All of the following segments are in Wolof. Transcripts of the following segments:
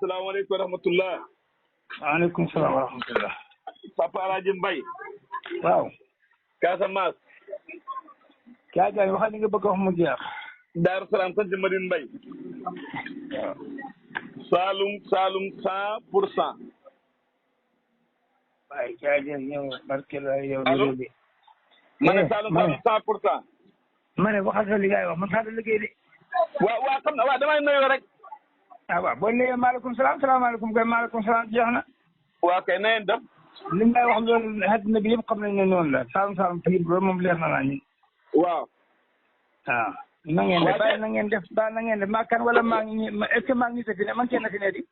salaamaaleykum wa rahmatullah. waaleykum salaam wa rahmatullah. Papa Alaaji Mbay. waaw. Casamance. Kya Diagne waxal li nga bëgg a wax mu jeex. Daaru Salaam sant Madine Mbay. waaw. Saalum 100%. waaye Kya Diagne yow barke la yow. allo ma ne Saalum 100%. ma ne waxal sa li ngay wax man saa liggéey de. waaw xam na waaw damay nuyoo rek. ah waaw boo nee maaleykum salaam salaamaaleykum kay maaleykum salaam jeex na. waaw kay na ngeen def. li ngay wax loolu àddina bi yëpp xam nañ ne noonu la Saalum fii loolu moom leer na naa ñu. waaw. waaw. na ngeen def bàyyi na ngeen def ba na ngeen def maa kan wala maa ngi est-ce que maa ngi fi ne man kenn fi ne di.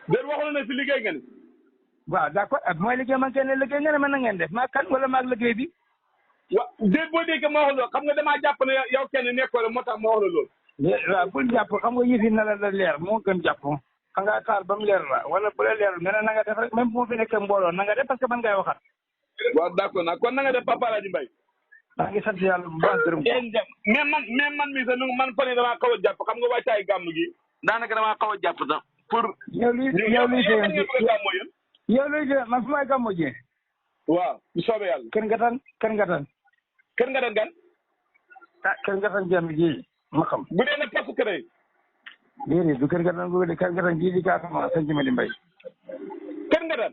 déet waxoon na fi liggéey nga ni. waaw d'accord mooy liggéey man kenn liggéey nga ne man na ngeen def maa kan wala maa liggéey bi. waaw déet boo déggee ma wax loolu xam nga damaa jàpp ne yow kenn nekkoo la moo tax ma wax la loolu. waaw bul jàpp xam nga yëfi na la leer moo gën jàpp xam nga taal ba mu leer la wala bu la leerul nga ne na nga def rek même bu ma fi nekkee mbooloo na nga def parce que man ngay waxat. waaw d'accord nag kon na nga def Papa Alaaji Mbay. maa ngi sant yàlla bu baax gërëm ko. mais man mii sax man fan yii damaa xaw a jàpp xam nga wàccaay gàmm gi. daanaka damaa xaw a jàpp sax pour. yow luy man fu may gàmmoo jee. waaw bu soobee yàlla. kër nga tan. kër nga tan gan. ah kër nga tan jàmm ji ma xam. bu dee nag parce que rek. déedéet du kër nga tan boobu de kër nga tan ji di Casamance sant ma di mbay. kër nga tan.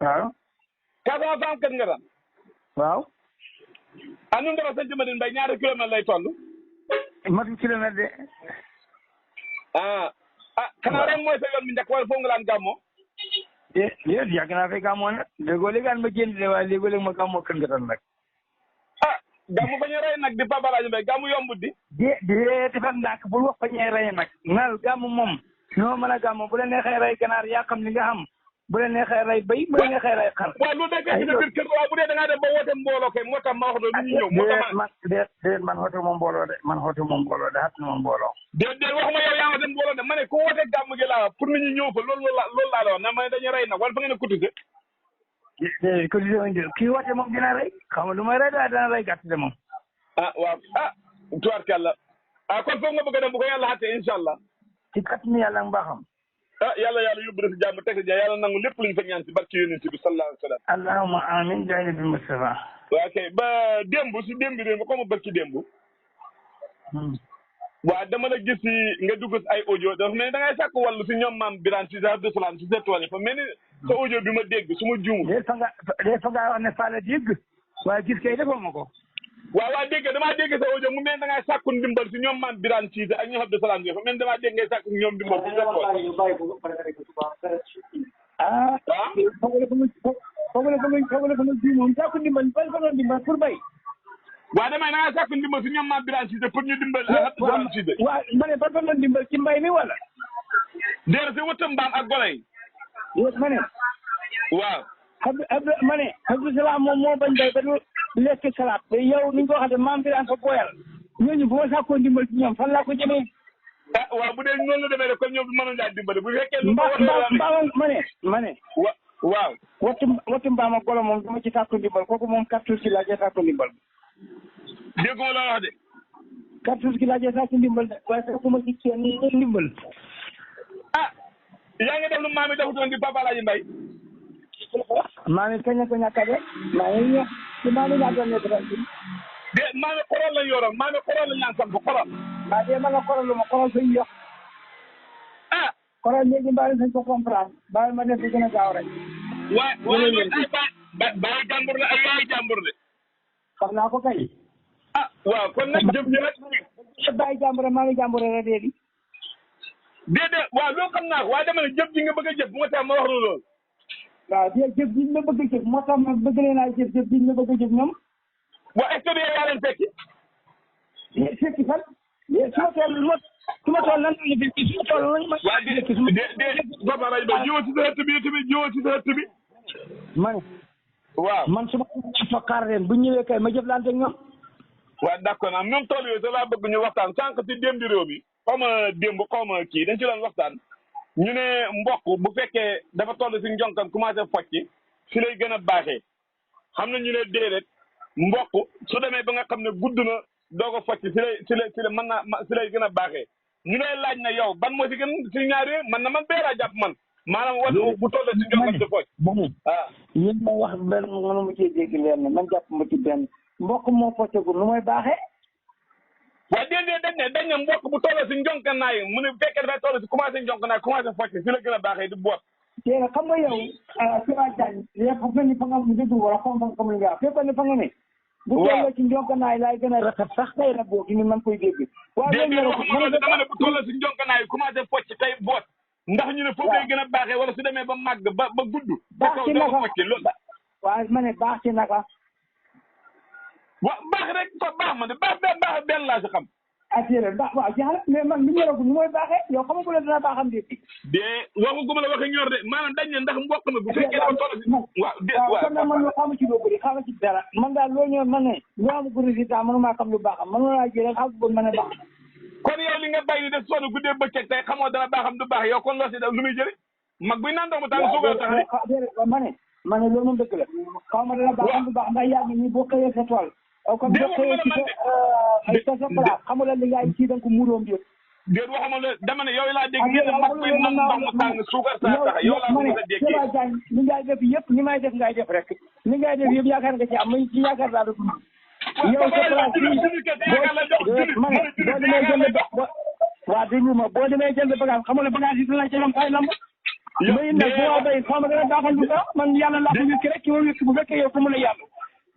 waaw. Casamance am kër nga tan. waaw. ah ñun dafa sant ma di mbay ñaari kilomètre lay toll. matu kilomètre de. xanaa ren mooy sa yoon bi njëkk wala foofu nga daan gàmmoo. déedéet yàgg naa fay gàmmoo nag léegoo léegi ma jënd de waaye léegoo léegi ma gàmmoo kër nga tan nag. gàmmu bañ a rey nag di Papa Alaaji Mbay gàmmu yombut di. defal ndànk bul wax bañ a rey nag. nal gàmmu moom. noo mën a gàmmu bu la neexee rey ganaar yaa xam li nga xam. bu la neexee rey béy bu la neexee rey xar. waaw loolu day fekk biir kër waaw bu dee da ngaa dem ba woote mbooloo kay moo tax ma wax loolu ñu ñëw. moo tax man xoote moom mbooloo de xat na moom mbooloo. déedéet waxuma yow yaa nga dem mbooloo de ma ne ku woote gàmm gi laa pour nit ñi ñëw fa loolu laa la wax na ma ne dañuy rey nag wala fa ngeen a cotiser. cotiser kii woote moom dina rey xam nga lu may rey daal dana rey gàtt de moom. waaw tubaarkàlla kon foofu nga bëgg a dem bu ko yàlla xaatee incha allah. ci kàttanu yàlla mbaaxam. yàlla yóbbu na si jàmm teg si yàlla nangu lépp lu ñu fa ñaan si barke yonent bi sallallahu alayhi wa sallam. allahumma amin jaay bi Mustafa. waaw kay ba démb si démb réew mi xaw ma barki démb. waaw dama la gis si nga dugg si ay audio dafa mel ni da ngay sàkk wàllu si ñoom maam Birane si Abdou Salam si sa tool yi fa mel ni sa audio bi ma dégg su ma juumul. léegi fa nga wax ne Fala dégg waaye gis kay defoo ma ko. waaw dégg damaa dégg sa audio mu mel da ngay sàkku ndimbal si ñoom maam Birane Cissé ak ñoom Abdou Salam fa mel damaa dégg ngay sàkku ñoom ndimbal si sa tool. sàkku ndimbal pour bay. waaw damay da ngay sàkku ndimbal si ñoom maam Birane Cissé pour ñu dimbal Abdou Salam Cissé. waaw ma ne ban fa doon dimbal ci mbay mi wala. déedéet si wëttam mbaam ak golo yi. ma ne. waaw. ma ne Abdou Salam moom moo bañ bay ba du lekk salaat te yow ni nga ko waxee maam Birane fa booyal ñooñu bu ma sàkkoo ndimbal ci ñoom fan laa ko jëmee. waaw bu dee noonu la demee rek kon ñoom du mënoon laa dimbale bu fekkee. mbaam ma ne. waaw. wattu mbaam ak golo moom dama ci sàkku ndimbal kooku moom 14 ki laa cee sàkku ndimbal. déggoo la wax de. 14 ki laa cee sàkku ndimbal de waaye sakkuma ci kenn ndimbal. yaa ngi def lu maam yi defutoon di Papa Alaaji Mbay. maa ngi kañ ko ñàkk a def maa ngi ñëw ci maa ngi ñàkk a nekk rek. de maa ngi xoral lañ yoroon maa ngi xoral lañ naan samp xoral. waaw de ma nga xoral ma xoral suñu yox. xoral léegi mbaa sañ ko comprendre bàyyi ma def di gën a gaaw rek. waaye loolu ay bàyyi jàmbur la ay yaay jàmbur de. xam naa ko kay. waaw kon nag jëf ji rek. bàyyi jàmbur maa ngi jàmbur rek léegi. déedéet waaw loolu xam naa ko waaye dama ne jëf ji nga bëgg a jëf bu ma tax ma wax la loolu. waaw jëf ji ñu bëgg a jëf moo tax ma bëgg leen a jëf ji ñu bëgg a jëf ñoom. waa est-ce que yaa leen fekki. fekki fan. su ma toll lan la ñu fekki su ma toll lan ma. waa déedéet Papa Alaaji Mbay jiwoo ci sa ëtt bi tamit jiwoo ci sa ëtt bi. waaw man su ma fa xaar leen bu ñëwee kay ma jëflante ak ñoom. waaw d'accord naa ñoom tool yooyu da laa bëgg ñu waxtaan sànq ci démb réew mi xaw ma démb xaw ma kii dañ ci doon waxtaan. ñu ne mboq bu fekkee dafa toll si njonkam commencé focc si lay gën a baaxee xam na ñu ne déedéet mboq su demee ba nga xam ne gudd na doo ko focc si lay mën naa si lay gën a baaxee ñu lay laaj na yow ban moo ci gën si ñaar yooyu man na man bee laa jàpp man maanaam wala bu toll si jokkante focc ah yéen ma wax benn mënu mu cee dégg leen ne man jàpp ma ci benn mbokk moo foccagul nu mooy baaxee waaye déedéet dañ ne mbokk bu toll si njonkanaay mu ne bu fekkee dafay toll si commencé njonkanaay commencé focc si la gën a baaxee di boot tey xam nga yow ci waa Diagne yëpp fa ni fa nga dégg wala xam li nga fekk ne fa nga ne bu toll ci njonkanaay laay gën a rafet sax tey la boo ni man koy dégg waaye dama ne bu toll si njonkanaay commencé focc tey boot ndax ñu ne foofu lay gën a baaxee wala su demee ba màgg ba gudd baax ci naka waaye ma ne baax ci naka baax rek fa baax ma ne baax benn laa si xam attiré baax waaw jaxla mais man mi ñoragul ni mooy baaxee yow xam nga dina baaxam de waxu guma la waxe ñor de maanaam dañ ne ndax mbokk mi bu fekkee dafa toll si waaw kon nag man loo xamu ci loo bëri xamu ci dara man daal loo ñëw man ne loo amagu résultat mënumaa xam lu baaxam mënulaa jël rek xam ba mën a baax kon yow li nga bay ni def sonn guddee bëccëg tey xamoo dana baaxam du baax yow kon loo si def lu muy jëri mag buy naan ndox mu tàng suuga tax ma ne loolu moom dëgg la xaw ma dana baaxam du baax ndax yaa ngi nii boo xëyee sa tool comme boo xëyee ci sa place xamula li ngay ci danga ko muuroom bi déet waxuma la dama ne yow laa dégg ngeen mag buy naan ndox mu tàng suugar saa tax yow laa ko mën a déggee li ngay def yëpp ni may def ngay def rek li ngay def yëpp yaakaar nga ci am ci yaakaar laa dugg yow sa place bi ma ne boo demee jënd waa déglu ma boo demee jënd bagage xam nga bagage yi dina ci lam fay lamb may nag bu waa bay xaw ma dana baaxal bu baax man yàlla laa ko wékk rek ki ma wékk bu fekkee yow ko mën a yàlla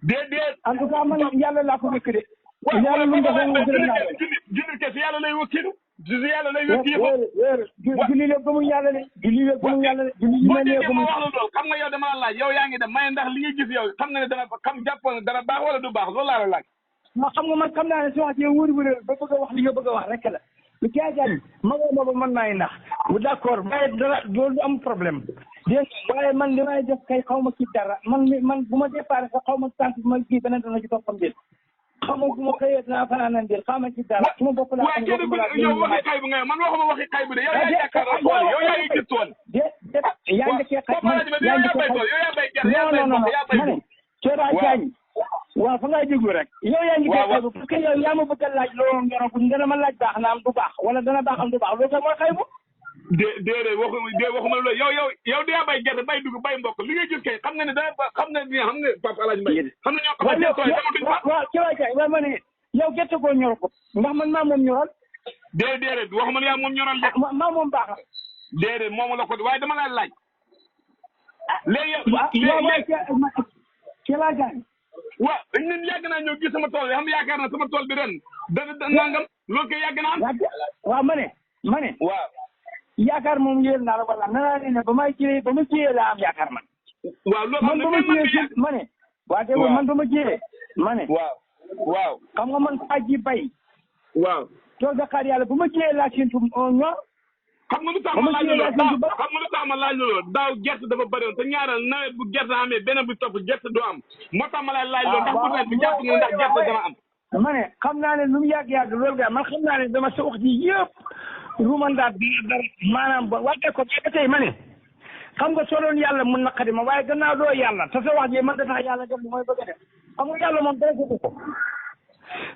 déedéet en tout cas man yàlla laa ko wékk de yàlla lu mu def nga gërëm naa la julli ke si yàlla lay wëkkilu si yàlla lay wëkki yëpp julli lépp ba mu yàlla de julli lépp ba mu yàlla de julli boo déggee ma wax la loolu xam nga yow dama la laaj yow yaa ngi dem may ndax li nga gis yow xam nga ne dana xam jàppoon dana baax wala du baax loolu laa la laaj ma xam nga man xam naa ne si wax ci wóor bu ba bëgg a wax li nga bëgg a wax rek la lu caa jaaj magoo ma ba mën naa nax bu d'accord waaye dara loolu du am problème dégg waaye man li may def kay xaw ma ci dara man bu ma déparé sax xaw ma sant bu ma kii beneen dana ci toppam déet xaw ma bu ma xëyee dinaa fanaan déet xaw ma ci dara su ma bopp laa xam yow waxi xay bu nga man waxuma waxi xay bu de yow yaa jàkkaarloo tool yow yaa ngi gis tool yaa njëkkee xay man yaa njëkkee xay yow yaa bay gerte yaa bay mboq yaa bay dugub Cora Diagne waaw fa ngay déglu rek yow yaa ngi xay bu parce que yow yaa ma bëgg a laaj loo ñoragul nga ne ma laaj baax na am du baax wala dana baax am du baax loolu sax mooy xay bu déedéet waxuma loolu yow yaa bay gerte bay dugub bay mboq li nga gis kay xam nga ne dana xam nga Papa Alaaji Mbaye xam na ñoo xam ne tool sama duñ fa waaw Cora Diagne waaw ma ne yow gerte koo ñor ko ndax man maa moom ñoral déedéet waxuma ne yaa moom ñoral de maa moom baax na déedéet moomu la ko waaye dama la laaj léegi Cora Diagne waaw ñun yàgg naa ñëw gis sama tool bi xam nga yaakaar na sama tool bi ren dana nangam loolu kay yàgg naa am waaw ma ne waaw yaakaar moom yéen naa la wala naa ne ba ma jiyee laa am yaakaar man waaw loolu man ba ma jiyee ma ne waa dégg man ba ma jiyee ma ne waaw xam nga man faa ji bay waaw toog da xaar yàlla ba ma jiyee laa séntu ñor xam nga lu tax ma laaj loolu daaw gerte dafa bëri woon te ñaaral nawet bu gerte amee beneen bu topp gerte du am moo tax ma laaj loolu ndax bu nawet bi jàpp nga ndax gerte dana am ma ne xam naa ne lu mu yàgg loolu ga man xam naa ne dama sa wax ji yëpp ruumandaat dara maanaam ba wàtte ko ba tey ma ne xam nga soo doon yàlla mun naqari ma waaye gannaaw doo yàlla te sa wax ji man da tax yàlla def li mooy bëgg a def xam nga yàlla moom dara ko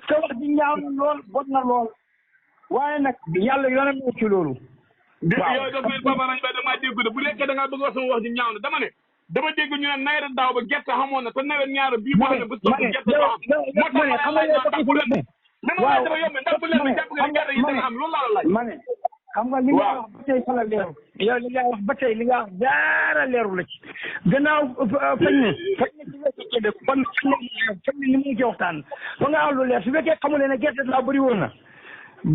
sa wax ji ñaaw na lool bot na lool waaye nag yàlla yoonam ñëw ci loolu waaw yow daf may Papa Alaaji Mbaye damaa dégg de bu nekkee da ngaa bëgg wax sama wax ji ñaaw na dama ne dama dégg ñu ne nawet daaw ba gerte xamoon na te nawet ñaar bii boo xam ne bu soog gerte doo am moo tax ma laaj ndax bu leen dama dafa yomb ndax bu leen jàpp nga ne gerte yi dana am loolu laa la laaj ma ne xam nga li nga wax ba tey fa la leeru yow li nga wax ba tey li nga wax dara leeru la ci gannaaw fañ ne ci wécc de kon fañ ne ni mu ci waxtaan fa nga wax lu leer su fekkee xamu leen ne gerte daaw bëri woon na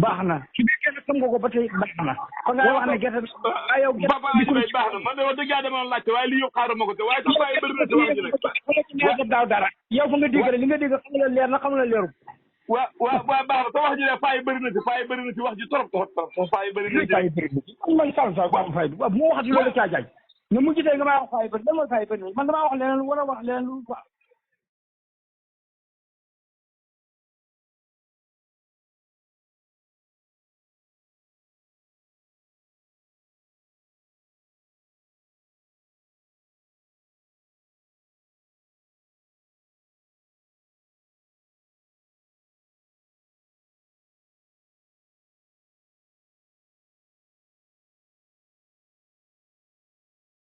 baax na su fekkee ne xam nga ko ba tey baax na kon nga wax ne gerte yow Papa Alaaji Mbaye baax na man de wax dëgg yàlla dama laajte waaye li yëpp xaaruma ko te waaye sax waaye bëri na ci wax ji nag daaw dara yow fa nga dégg li nga dégg xam la leer na xam la leeru waaw baax na te wax ji ne faa yi bëri na ci wax ji trop faa yi bëri na ci man sal sa am fay bu ma waxati loolu caa jaaj nga mujj tey nga maa wax faa yi bëri lan mooy faa yi bëri man damaa wax leneen wala wax leneen lu quoi